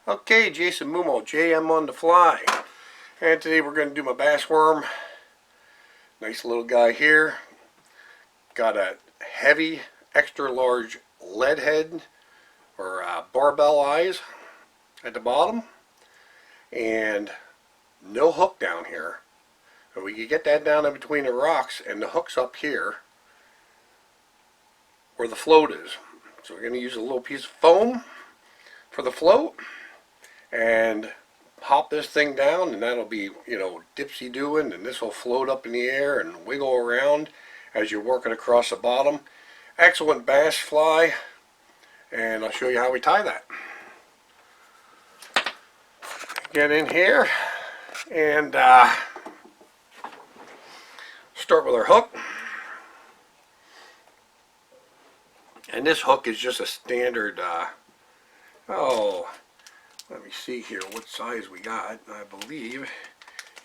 Okay, Jason Mumo, JM on the Fly. And today we're going to do my bass worm. Nice little guy here. Got a heavy, extra large lead head or barbell eyes at the bottom. And no hook down here. And we can get that down in between the rocks, and the hook's up here where the float is. So we're going to use a little piece of foam for the float and hop this thing down, and that'll be, dipsy doing, and this will float up in the air and wiggle around as you're working across the bottom. Excellent bass fly, and I'll show you how we tie that. Get in here and start with our hook. And this hook is just a standard, let me see here what size we got. I believe,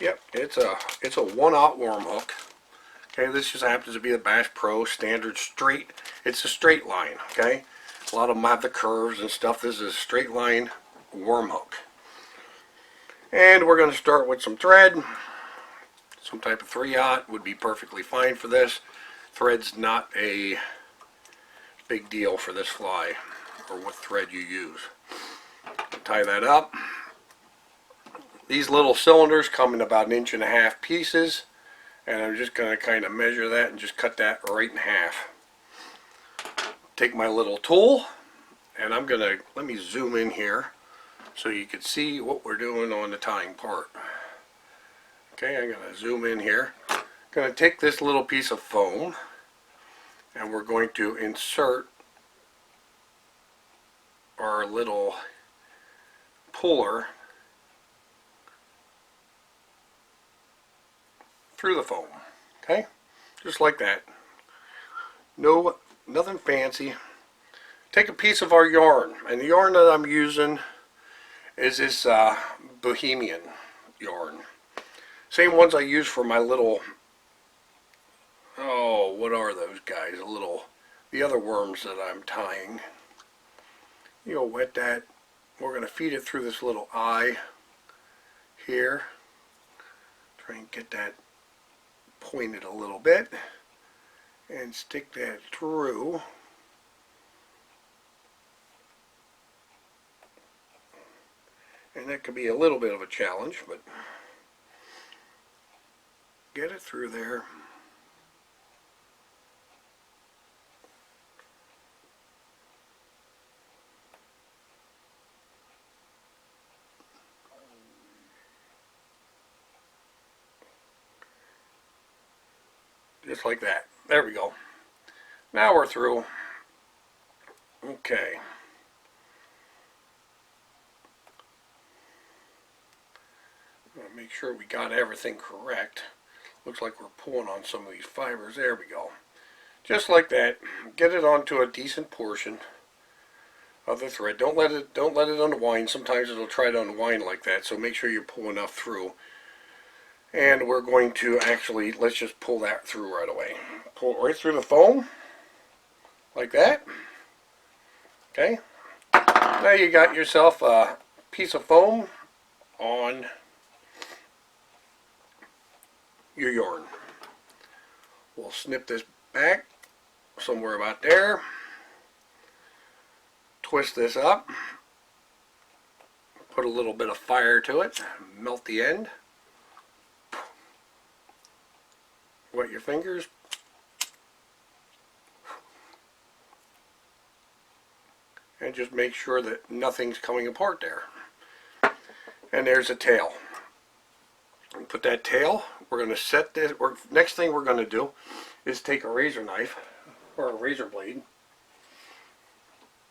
yep, it's a 1/0 worm hook. Okay, this just happens to be the Bass Pro standard straight. It's a straight line. Okay, a lot of them have the curves and stuff. This is a straight line worm hook. And we're going to start with some thread. Some type of 3/0 would be perfectly fine for this. Thread's not a big deal for this fly, or what thread you use. Tie that up. These little cylinders come in about 1.5 inch pieces, and I'm just going to kind of measure that and just cut that right in half. Take my little tool, and I'm going to, let me zoom in here so you can see what we're doing on the tying part. Okay, I'm going to zoom in here. I'm going to take this little piece of foam, and we're going to insert our little puller through the foam. Okay, just like that. Nothing fancy. Take a piece of our yarn, and the yarn that I'm using is this Bohemian yarn. Same ones I use for my little, what are those guys? The other worms that I'm tying. You'll wet that. We're going to feed it through this little eye here. Try and get that pointed a little bit and stick that through. And that could be a little bit of a challenge, but get it through there. Just like that. There we go. Now we're through. Okay. Make sure we got everything correct. Looks like we're pulling on some of these fibers. There we go. Just like that. Get it onto a decent portion of the thread. Don't let it unwind. Sometimes it'll try to unwind like that, so make sure you pull enough through. And we're going to actually, let's just pull that through right away. Pull it right through the foam, like that. Okay. Now you got yourself a piece of foam on your yarn. We'll snip this back somewhere about there. Twist this up. Put a little bit of fire to it. Melt the end. Wet your fingers. And just make sure that nothing's coming apart there. And there's a tail. And put that tail, we're going to set this, next thing we're going to do is take a razor knife, or a razor blade.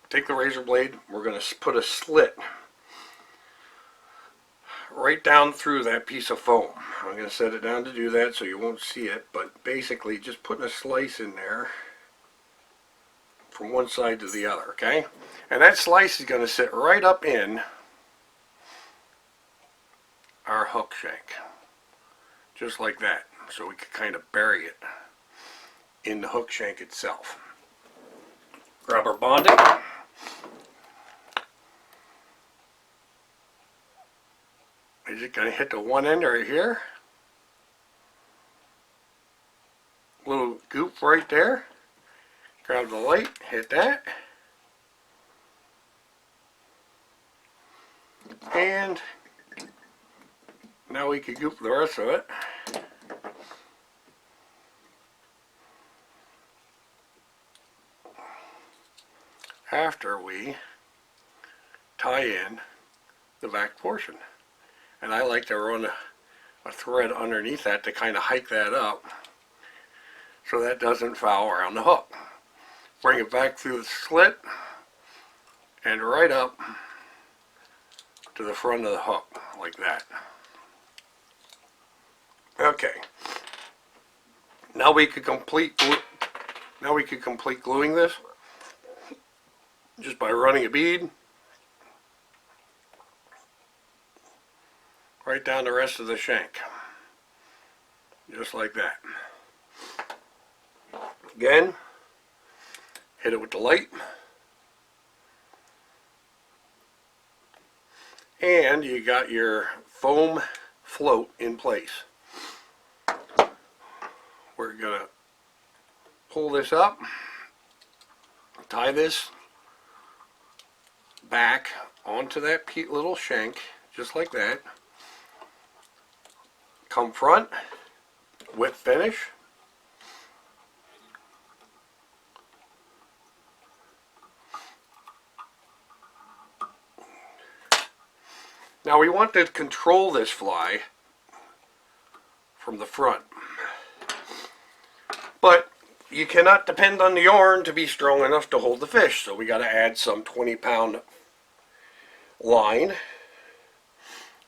Take the razor blade, we're going to put a slit right down through that piece of foam. I'm going to set it down to do that so you won't see it, but basically just putting a slice in there from one side to the other, okay? And that slice is going to sit right up in our hook shank, just like that, so we can kind of bury it in the hook shank itself. Grab our bonding. is it going to hit the one end right here? Little goop right there. Grab the light, hit that. And now we can goop the rest of it. After we tie in the back portion. And I like to run a thread underneath that to kind of hike that up so that doesn't foul around the hook. Bring it back through the slit and right up to the front of the hook like that. Okay. Now we could complete gluing this just by running a bead right down the rest of the shank. Just like that. Again, hit it with the light. And you got your foam float in place. We're going to pull this up, tie this back onto that little shank, just like that. Come front, whip finish. Now we want to control this fly from the front. But you cannot depend on the yarn to be strong enough to hold the fish, so we got to add some 20-pound line.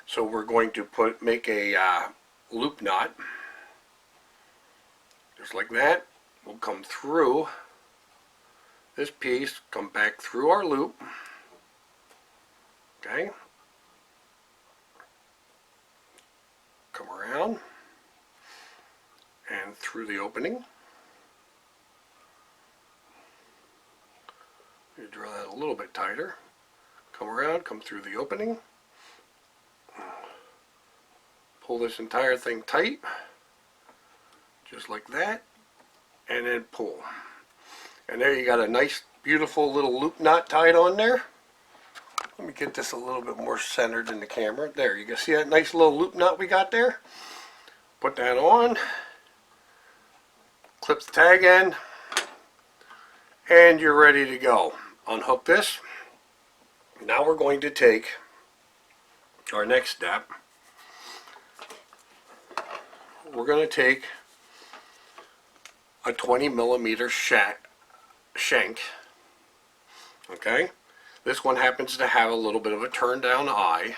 So we're going to make a loop knot, just like that. We'll come through this piece, come back through our loop, okay, come around and through the opening. You draw that a little bit tighter, come around, come through the opening, pull this entire thing tight, just like that, and then pull. And there you got a nice, beautiful little loop knot tied on there. Let me get this a little bit more centered in the camera. There, you can see that nice little loop knot we got there. Put that on, clip the tag end, and you're ready to go. Unhook this. Now we're going to take our next step. We're going to take a 20mm shank. Okay, this one happens to have a little bit of a turn down eye.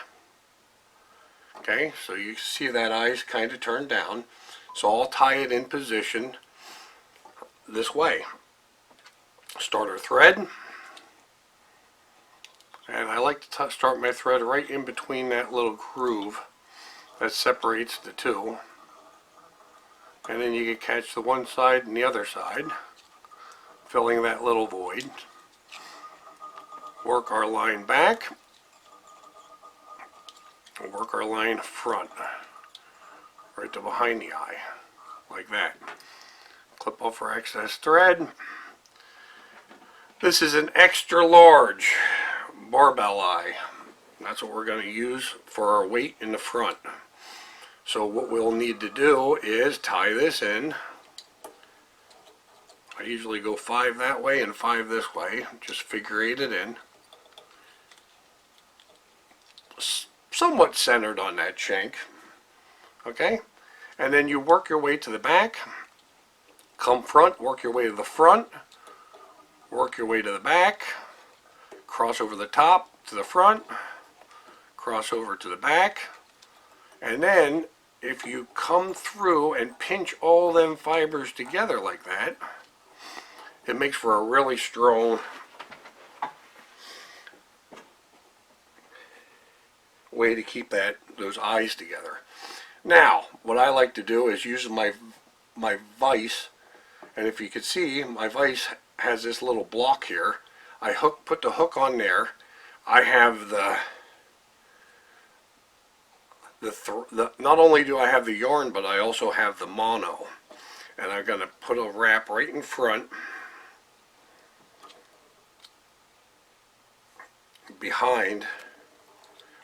Okay, so you see that eye is kind of turned down. So I'll tie it in position this way. Start our thread. And I like to start my thread right in between that little groove that separates the two. And then you can catch the one side and the other side, filling that little void. Work our line back, and work our line front, right to behind the eye, like that. Clip off our excess thread. This is an extra large barbell eye. That's what we're going to use for our weight in the front. So what we'll need to do is tie this in. I usually go 5 that way and 5 this way. Just figure 8 it in. Somewhat centered on that shank. Okay? And then you work your way to the back. Come front, work your way to the front. Work your way to the back. Cross over the top to the front. Cross over to the back. And then if you come through and pinch all them fibers together like that, it makes for a really strong way to keep those eyes together. Now, what I like to do is use my vise, and if you can see, my vise has this little block here. I put the hook on there. I have not only do I have the yarn, but I also have the mono. And I'm going to put a wrap right in front, behind,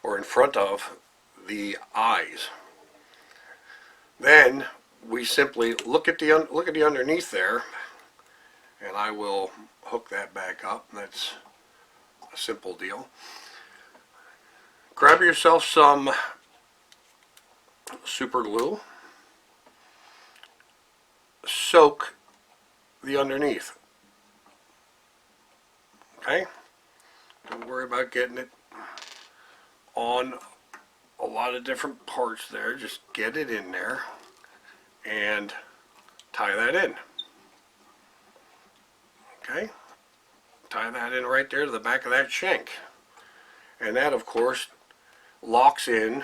or in front of the eyes. Then we simply look at the underneath there, and I will hook that back up. That's a simple deal. Grab yourself some super glue. Soak the underneath. Okay? Don't worry about getting it on a lot of different parts there. Just get it in there and tie that in. Okay? Tie that in right there to the back of that shank. And that, of course, locks in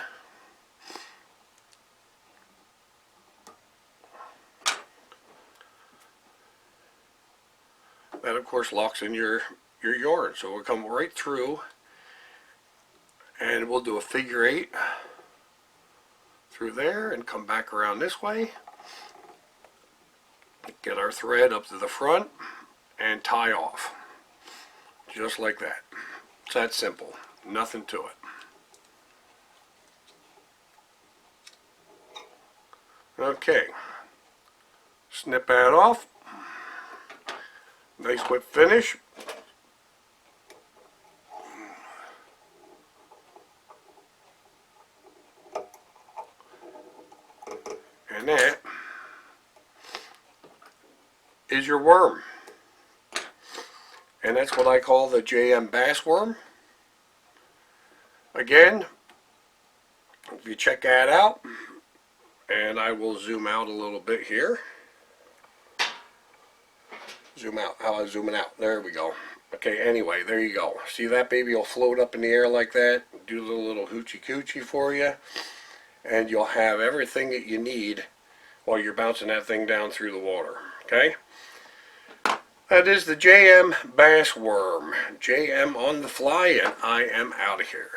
your yarn. So we'll come right through, and we'll do a figure 8 through there and come back around this way. Get our thread up to the front and tie off. Just like that. It's that simple. Nothing to it. Okay. Snip that off. Nice whip finish. And that is your worm. And that's what I call the JM Bass Worm. Again, if you check that out, and I will zoom out a little bit here. Zoom out. How am I zooming out? There we go. Okay, anyway, there you go. See that baby will float up in the air like that, do the little hoochie coochie for you, and you'll have everything that you need while you're bouncing that thing down through the water. Okay? That is the JM Bass Worm. JM on the fly, and I am out of here.